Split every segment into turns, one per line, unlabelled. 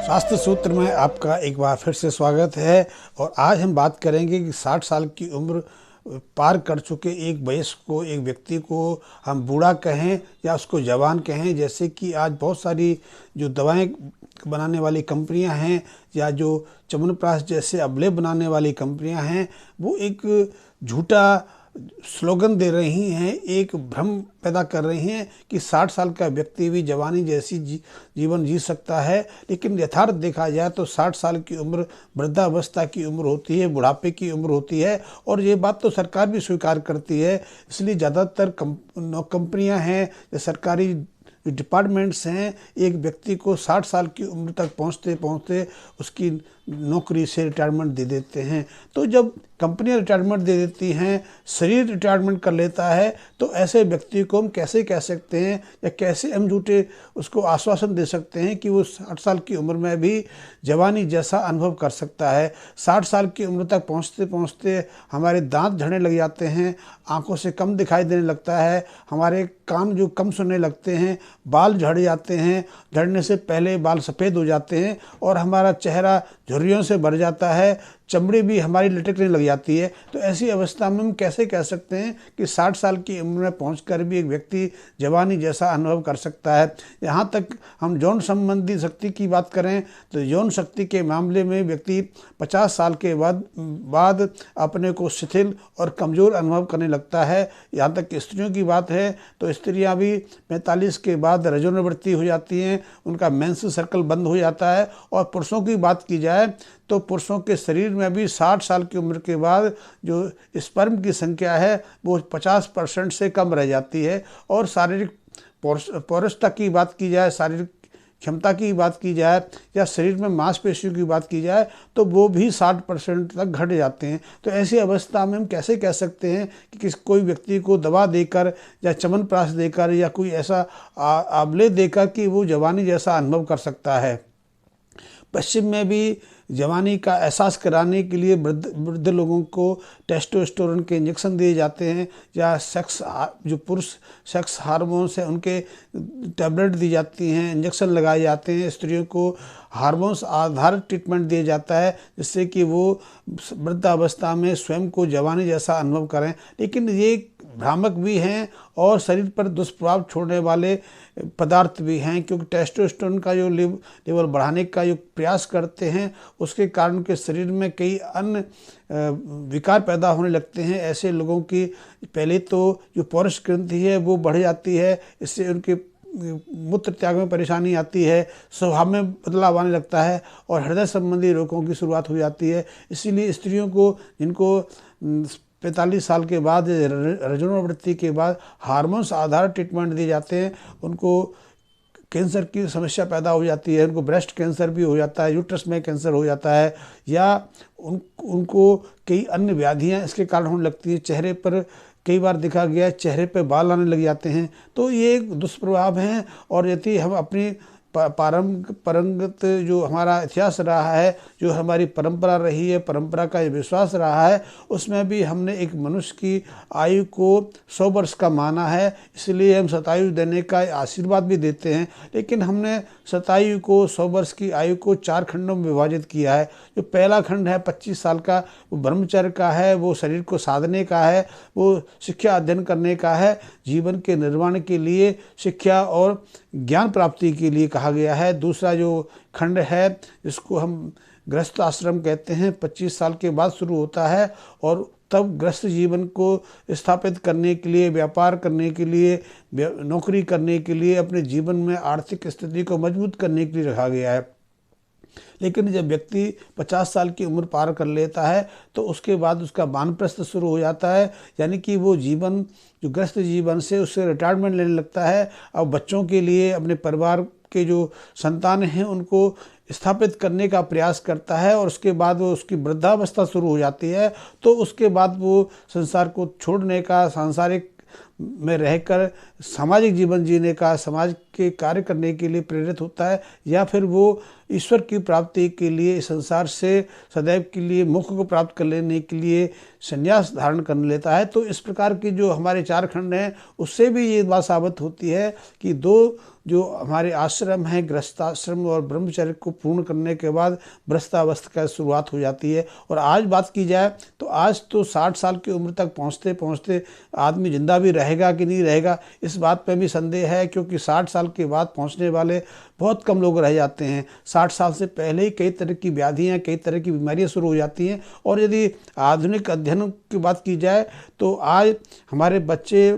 स्वास्थ्य सूत्र में आपका एक बार फिर से स्वागत है। और आज हम बात करेंगे कि 60 साल की उम्र पार कर चुके एक वयस्क को, एक व्यक्ति को हम बूढ़ा कहें या उसको जवान कहें। जैसे कि आज बहुत सारी जो दवाएं बनाने वाली कंपनियां हैं या जो च्यवनप्राश जैसे अबले बनाने वाली कंपनियां हैं, वो एक झूठा स्लोगन दे रही हैं, एक भ्रम पैदा कर रही हैं कि 60 साल का व्यक्ति भी जवानी जैसी जीवन जी सकता है। लेकिन यथार्थ देखा जाए तो 60 साल की उम्र वृद्धावस्था की उम्र होती है, बुढ़ापे की उम्र होती है। और ये बात तो सरकार भी स्वीकार करती है। इसलिए ज़्यादातर कंपनियां हैं या सरकारी डिपार्टमेंट्स हैं, एक व्यक्ति को 60 साल की उम्र तक पहुंचते पहुंचते उसकी नौकरी से रिटायरमेंट दे देते हैं। तो जब कंपनियां रिटायरमेंट दे देती हैं, शरीर रिटायरमेंट कर लेता है, तो ऐसे व्यक्ति को हम कैसे कह सकते हैं या कैसे हम झूठे उसको आश्वासन दे सकते हैं कि वो 60 साल की उम्र में भी जवानी जैसा अनुभव कर सकता है। 60 साल की उम्र तक पहुंचते पहुंचते हमारे दांत झड़ने लग जाते हैं, आंखों से कम दिखाई देने लगता है, हमारे कान जो कम सुनने लगते हैं, बाल झड़ जाते हैं, झड़ने से पहले बाल सफ़ेद हो जाते हैं और हमारा चेहरा झुर्रियों से भर जाता है, चमड़ी भी हमारी लटकने लग जाती है। तो ऐसी अवस्था में हम कैसे कह सकते हैं कि 60 साल की उम्र में पहुंचकर भी एक व्यक्ति जवानी जैसा अनुभव कर सकता है। यहाँ तक हम यौन संबंधी शक्ति की बात करें तो यौन शक्ति के मामले में व्यक्ति 50 साल के बाद अपने को शिथिल और कमज़ोर अनुभव करने लगता है। यहाँ तक कि स्त्रियों की बात है तो स्त्रियाँ भी 45 के बाद रजोनिवृत्ति हो जाती हैं, उनका मेंस सर्कल बंद हो जाता है। और पुरुषों की बात की जाए तो पुरुषों के शरीर में भी 60 साल की उम्र के बाद जो स्पर्म की संख्या है वो 50% से कम रह जाती है। और शारीरिक पौरुषता की बात की जाए, शारीरिक क्षमता की बात की जाए या शरीर में मांसपेशियों की बात की जाए तो वो भी 60% तक घट जाते हैं। तो ऐसी अवस्था में हम कैसे कह सकते हैं कि कोई व्यक्ति को दवा देकर या च्यवनप्राश देकर या कोई ऐसा आंवले देकर कि वो जवानी जैसा अनुभव कर सकता है। पश्चिम में भी जवानी का एहसास कराने के लिए वृद्ध लोगों को टेस्टोस्टेरोन के इंजेक्शन दिए जाते हैं या जो पुरुष सेक्स हार्मोन्स हैं उनके टैबलेट दी जाती हैं, इंजेक्शन लगाए जाते हैं। स्त्रियों को हार्मोन्स आधारित ट्रीटमेंट दिया जाता है जिससे कि वो वृद्धावस्था में स्वयं को जवानी जैसा अनुभव करें। लेकिन ये भ्रामक भी हैं और शरीर पर दुष्प्रभाव छोड़ने वाले पदार्थ भी हैं, क्योंकि टेस्टोस्टेरोन का जो लेवल बढ़ाने का जो प्रयास करते हैं उसके कारण उनके शरीर में कई अन्य विकार पैदा होने लगते हैं। ऐसे लोगों की पहले तो जो पौरुष ग्रंथि है वो बढ़ जाती है, इससे उनके मूत्र त्याग में परेशानी आती है, स्वभाव में बदलाव आने लगता है और हृदय संबंधी रोगों की शुरुआत हो जाती है। इसीलिए स्त्रियों को जिनको 45 साल के बाद रजोनिवृत्ति के बाद हार्मोन्स आधारित ट्रीटमेंट दिए जाते हैं, उनको कैंसर की समस्या पैदा हो जाती है, उनको ब्रेस्ट कैंसर भी हो जाता है, यूट्रस में कैंसर हो जाता है या उनको कई अन्य व्याधियां इसके कारण होने लगती हैं। चेहरे पर कई बार देखा गया है चेहरे पे बाल आने लग जाते हैं। तो ये एक दुष्प्रभाव हैं। और यदि हम अपनी परंपरागत जो हमारा इतिहास रहा है, जो हमारी परंपरा रही है, परंपरा का ये विश्वास रहा है, उसमें भी हमने एक मनुष्य की आयु को 100 वर्ष का माना है। इसलिए हम शतायु देने का आशीर्वाद भी देते हैं। लेकिन हमने शतायु को 100 वर्ष की आयु को 4 खंडों में विभाजित किया है। जो पहला खंड है 25 साल का, वो ब्रह्मचर्य का है, वो शरीर को साधने का है, वो शिक्षा अध्ययन करने का है, जीवन के निर्माण के लिए शिक्षा और ज्ञान प्राप्ति के लिए कहा गया है। दूसरा जो खंड है जिसको हम गृहस्थ आश्रम कहते हैं, 25 साल के बाद शुरू होता है और तब गृहस्थ जीवन को स्थापित करने के लिए, व्यापार करने के लिए, नौकरी करने के लिए, अपने जीवन में आर्थिक स्थिति को मजबूत करने के लिए रखा गया है। लेकिन जब व्यक्ति 50 साल की उम्र पार कर लेता है तो उसके बाद उसका वानप्रस्थ शुरू हो जाता है, यानी कि वो जीवन जो गृहस्थ जीवन से उससे रिटायरमेंट लेने लगता है। अब बच्चों के लिए, अपने परिवार के जो संतान हैं उनको स्थापित करने का प्रयास करता है और उसके बाद वो उसकी वृद्धावस्था शुरू हो जाती है। तो उसके बाद वो संसार को छोड़ने का, सांसारिक में रहकर सामाजिक जीवन जीने का, समाज के कार्य करने के लिए प्रेरित होता है, या फिर वो ईश्वर की प्राप्ति के लिए, इस संसार से सदैव के लिए मोक्ष को प्राप्त कर लेने के लिए संन्यास धारण कर लेता है। तो इस प्रकार की जो हमारे चार खंड हैं, उससे भी ये बात साबित होती है कि दो जो हमारे आश्रम हैं, गृहस्थाश्रम और ब्रह्मचर्य को पूर्ण करने के बाद गृहस्थावस्था का शुरुआत हो जाती है। और आज बात की जाए तो आज तो 60 साल की उम्र तक पहुँचते पहुँचते आदमी जिंदा भी रहेगा कि नहीं रहेगा, इस बात पर भी संदेह है, क्योंकि 60 साल के बाद पहुँचने वाले बहुत कम लोग रह जाते हैं। 60 साल से पहले ही कई तरह की व्याधियाँ, कई तरह की बीमारियाँ शुरू हो जाती हैं। और यदि आधुनिक अध्ययन की बात की जाए तो आज हमारे बच्चे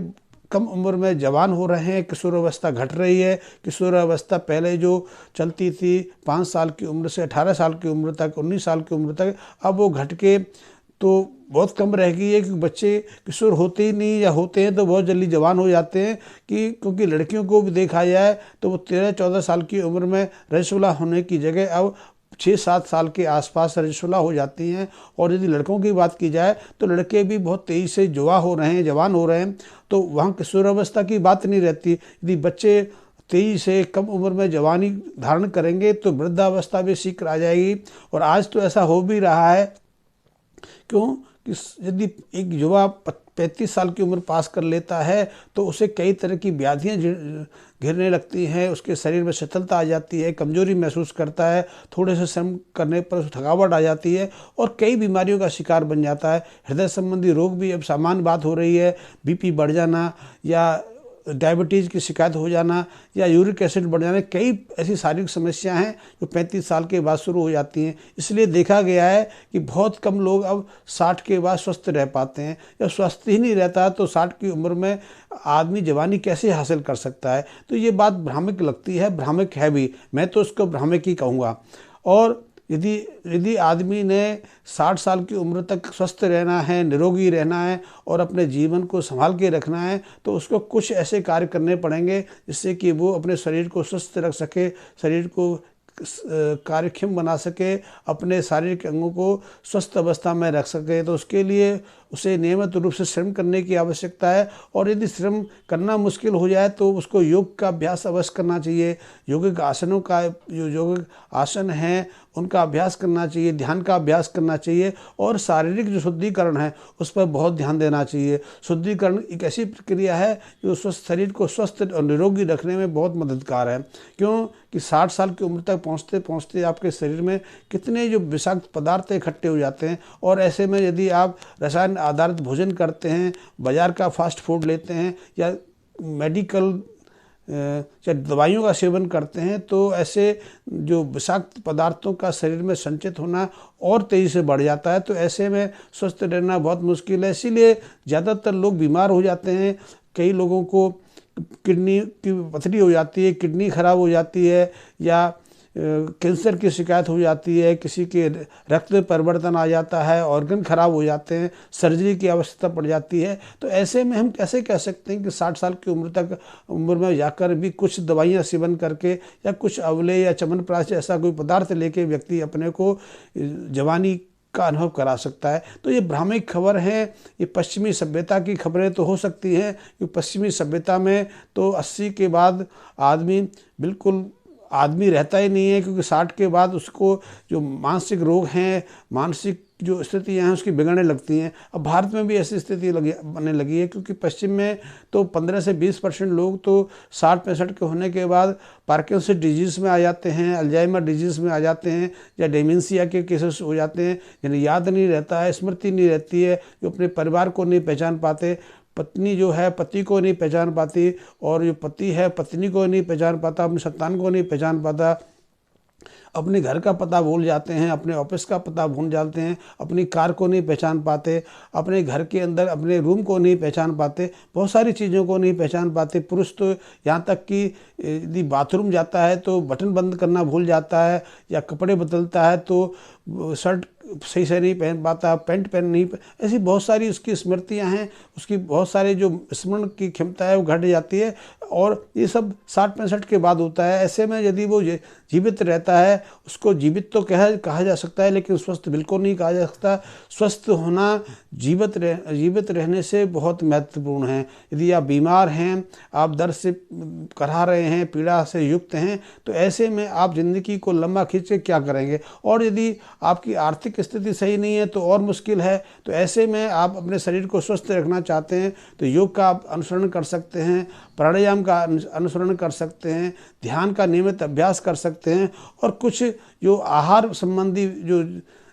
कम उम्र में जवान हो रहे हैं, किशोरावस्था घट रही है। किशोरावस्था पहले जो चलती थी 5 साल की उम्र से 18 साल की उम्र तक, 19 साल की उम्र तक, अब वो घट के तो बहुत कम रह गई है, क्योंकि बच्चे किशोर होते ही नहीं, या होते हैं तो बहुत जल्दी जवान हो जाते हैं। क्योंकि लड़कियों को भी देखा जाए तो वो 13-14 साल की उम्र में रजस्वला होने की जगह अब 6-7 साल के आसपास रजस्वला हो जाती हैं। और यदि लड़कों की बात की जाए तो लड़के भी बहुत तेज़ी से जुआ हो रहे हैं, जवान हो रहे हैं। तो वहाँ किशोरावस्था की बात नहीं रहती। यदि बच्चे तेजी से कम उम्र में जवानी धारण करेंगे तो वृद्धावस्था भी शीघ्र आ जाएगी। और आज तो ऐसा हो भी रहा है। क्यों कि यदि एक युवा 35 साल की उम्र पास कर लेता है तो उसे कई तरह की व्याधियाँ घिरने लगती हैं, उसके शरीर में शिथिलता आ जाती है, कमजोरी महसूस करता है, थोड़े से श्रम करने पर उसे थकावट आ जाती है और कई बीमारियों का शिकार बन जाता है। हृदय संबंधी रोग भी अब सामान्य बात हो रही है। बीपी बढ़ जाना, या डायबिटीज़ की शिकायत हो जाना, या यूरिक एसिड बढ़ जाना, कई ऐसी शारीरिक समस्याएं हैं जो 35 साल के बाद शुरू हो जाती हैं। इसलिए देखा गया है कि बहुत कम लोग अब 60 के बाद स्वस्थ रह पाते हैं। जब स्वस्थ ही नहीं रहता तो 60 की उम्र में आदमी जवानी कैसे हासिल कर सकता है। तो ये बात भ्रामक लगती है, भ्रामक है भी, मैं तो इसको भ्रामक ही कहूँगा। और यदि आदमी ने 60 साल की उम्र तक स्वस्थ रहना है, निरोगी रहना है और अपने जीवन को संभाल के रखना है, तो उसको कुछ ऐसे कार्य करने पड़ेंगे जिससे कि वो अपने शरीर को स्वस्थ रख सके, शरीर को कार्यक्षम बना सके, अपने शारीरिक अंगों को स्वस्थ अवस्था में रख सके। तो उसके लिए उसे नियमित रूप से श्रम करने की आवश्यकता है। और यदि श्रम करना मुश्किल हो जाए तो उसको योग का अभ्यास अवश्य करना चाहिए। योगिक आसनों का, जो योगिक आसन हैं उनका अभ्यास करना चाहिए, ध्यान का अभ्यास करना चाहिए। और शारीरिक जो शुद्धिकरण है उस पर बहुत ध्यान देना चाहिए। शुद्धिकरण एक ऐसी प्रक्रिया है जो स्वस्थ शरीर को स्वस्थ और निरोगी रखने में बहुत मददगार है। क्यों कि 60 साल की उम्र तक पहुँचते पहुँचते आपके शरीर में कितने जो विषाक्त पदार्थ इकट्ठे हो जाते हैं। और ऐसे में यदि आप रसायन आधारित भोजन करते हैं, बाजार का फास्ट फूड लेते हैं, या मेडिकल या दवाइयों का सेवन करते हैं, तो ऐसे जो विषाक्त पदार्थों का शरीर में संचित होना और तेज़ी से बढ़ जाता है। तो ऐसे में स्वस्थ रहना बहुत मुश्किल है। इसीलिए ज़्यादातर लोग बीमार हो जाते हैं। कई लोगों को किडनी की पथरी हो जाती है, किडनी खराब हो जाती है, या कैंसर की शिकायत हो जाती है, किसी के रक्त में परिवर्तन आ जाता है, ऑर्गन खराब हो जाते हैं, सर्जरी की आवश्यकता पड़ जाती है। तो ऐसे में हम कैसे कह सकते हैं कि 60 साल की उम्र में जाकर भी कुछ दवाइयाँ सेवन करके, या कुछ अवले या च्यवनप्राश ऐसा कोई पदार्थ लेके व्यक्ति अपने को जवानी का अनुभव करा सकता है। तो ये भ्रामक खबर है। ये पश्चिमी सभ्यता की खबरें तो हो सकती हैं, कि पश्चिमी सभ्यता में तो 80 के बाद आदमी बिल्कुल आदमी रहता ही नहीं है, क्योंकि 60 के बाद उसको जो मानसिक रोग हैं, मानसिक जो स्थितियाँ हैं उसकी बिगड़ने लगती हैं। अब भारत में भी ऐसी स्थिति बनने लगी है, क्योंकि पश्चिम में तो 15 से 20% लोग तो 60-65 के होने के बाद पार्किंसन डिजीज़ में आ जाते हैं, अल्जाइमर डिजीज़ में आ जाते हैं, या डेमेंशिया के केसेस हो जाते हैं, जिन्हें याद नहीं रहता है, स्मृति नहीं रहती है, जो अपने परिवार को नहीं पहचान पाते। पत्नी जो है पति को नहीं पहचान पाती, और जो पति है पत्नी को नहीं पहचान पाता, अपनी संतान को नहीं पहचान पाता, अपने घर का पता भूल जाते हैं, अपने ऑफिस का पता भूल जाते हैं, अपनी कार को नहीं पहचान पाते, अपने घर के अंदर अपने रूम को नहीं पहचान पाते, बहुत सारी चीज़ों को नहीं पहचान पाते। पुरुष तो यहाँ तक कि यदि बाथरूम जाता है तो बटन बंद करना भूल जाता है, या कपड़े बदलता है तो शर्ट सही से नहीं पहन पाता, पैंट पहन नहीं, ऐसी बहुत सारी उसकी स्मृतियाँ हैं, उसकी बहुत सारे जो स्मरण की क्षमता है वो घट जाती है। और ये सब 60-65 के बाद होता है। ऐसे में यदि वो जीवित रहता है उसको जीवित तो कहा जा सकता है, लेकिन स्वस्थ बिल्कुल नहीं कहा जा सकता। स्वस्थ होना जीवित रहने से बहुत महत्वपूर्ण है। यदि आप बीमार हैं, आप दर्द से कराह रहे हैं, पीड़ा से युक्त हैं, तो ऐसे में आप ज़िंदगी को लंबा खींच के क्या करेंगे। और यदि आपकी आर्थिक स्थिति सही नहीं है तो और मुश्किल है। तो ऐसे में आप अपने शरीर को स्वस्थ रखना चाहते हैं तो योग का आप अनुसरण कर सकते हैं, प्राणायाम का अनुसरण कर सकते हैं, ध्यान का नियमित अभ्यास कर सकते हैं, और कुछ जो आहार संबंधी जो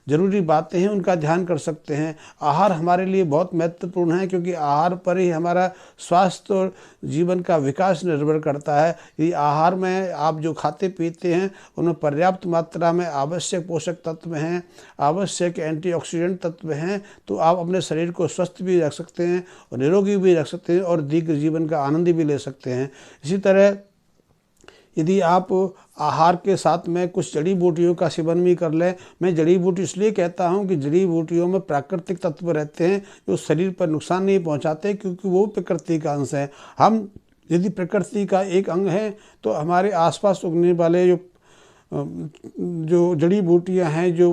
जरूरी बातें हैं उनका ध्यान कर सकते हैं। आहार हमारे लिए बहुत महत्वपूर्ण है, क्योंकि आहार पर ही हमारा स्वास्थ्य और जीवन का विकास निर्भर करता है। यदि आहार में आप जो खाते पीते हैं उनमें पर्याप्त मात्रा में आवश्यक पोषक तत्व हैं, आवश्यक एंटीऑक्सीडेंट तत्व हैं, तो आप अपने शरीर को स्वस्थ भी रख सकते हैं और निरोगी भी रख सकते हैं और दीर्घ जीवन का आनंद भी ले सकते हैं। इसी तरह यदि आप आहार के साथ में कुछ जड़ी बूटियों का सेवन भी कर लें। मैं जड़ी बूटी इसलिए कहता हूं कि जड़ी बूटियों में प्राकृतिक तत्व रहते हैं जो शरीर पर नुकसान नहीं पहुंचाते, क्योंकि वो प्रकृति का अंश है। हम यदि प्रकृति का एक अंग हैं तो हमारे आसपास उगने वाले जो जड़ी बूटियां हैं, जो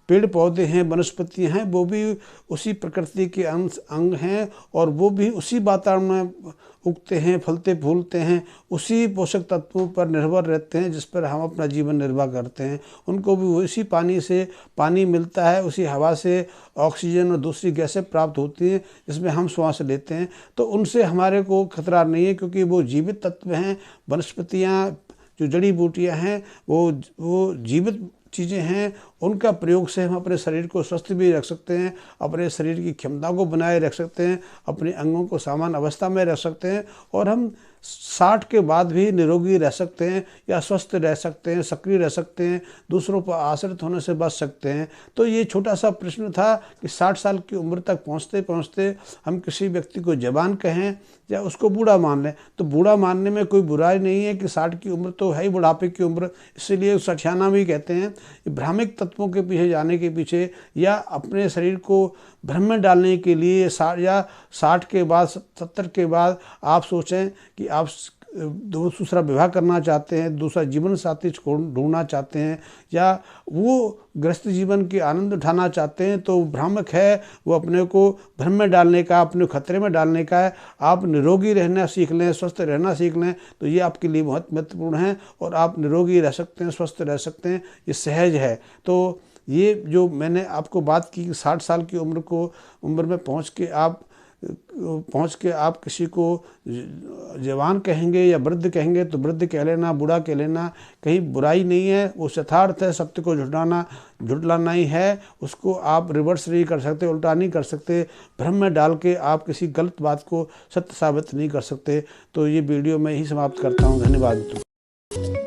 पेड़ पौधे हैं, वनस्पतियाँ हैं, वो भी उसी प्रकृति के अंग हैं और वो भी उसी वातावरण में उगते हैं, फलते फूलते हैं, उसी पोषक तत्वों पर निर्भर रहते हैं जिस पर हम अपना जीवन निर्वाह करते हैं। उनको भी उसी पानी से पानी मिलता है, उसी हवा से ऑक्सीजन और दूसरी गैसें प्राप्त होती हैं जिसमें हम श्वास लेते हैं। तो उनसे हमारे को खतरा नहीं है, क्योंकि वो जीवित तत्व हैं। वनस्पतियाँ, जो जड़ी बूटियाँ हैं, वो जीवित चीज़ें हैं। उनका प्रयोग से हम अपने शरीर को स्वस्थ भी रख सकते हैं, अपने शरीर की क्षमता को बनाए रख सकते हैं, अपने अंगों को सामान्य अवस्था में रख सकते हैं, और हम 60 के बाद भी निरोगी रह सकते हैं या स्वस्थ रह सकते हैं, सक्रिय रह सकते हैं, दूसरों पर आश्रित होने से बच सकते हैं। तो ये छोटा सा प्रश्न था कि 60 साल की उम्र तक पहुँचते पहुँचते हम किसी व्यक्ति को जवान कहें या उसको बूढ़ा मान लें। तो बूढ़ा मानने में कोई बुराई नहीं है कि 60 की उम्र तो है ही बुढ़ापे की उम्र, इसीलिए सठियाना भी कहते हैं। भ्रामिक तत्वों के पीछे जाने के पीछे या अपने शरीर को भ्रम में डालने के लिए 60 के बाद 70 के बाद आप सोचें कि आप दूसरा विवाह करना चाहते हैं, दूसरा जीवन साथी ढूंढना चाहते हैं, या वो गृहस्थ जीवन के आनंद उठाना चाहते हैं, तो भ्रामक है, वो अपने को भ्रम में डालने का, अपने खतरे में डालने का है। आप निरोगी रहना सीख लें, स्वस्थ रहना सीख लें, तो ये आपके लिए बहुत महत्वपूर्ण है और आप निरोगी रह सकते हैं, स्वस्थ रह सकते हैं। ये सहज है। तो ये जो मैंने आपको बात की 60 साल की उम्र में पहुँच के आप किसी को जवान कहेंगे या वृद्ध कहेंगे तो वृद्ध कह लेना, बूढ़ा कह लेना, कहीं बुराई नहीं है। वो यथार्थ है, सत्य को झुटलाना ही है। उसको आप रिवर्स नहीं कर सकते, उल्टा नहीं कर सकते। भ्रम में डाल के आप किसी गलत बात को सत्य साबित नहीं कर सकते। तो ये वीडियो मैं ही समाप्त करता हूँ। धन्यवाद।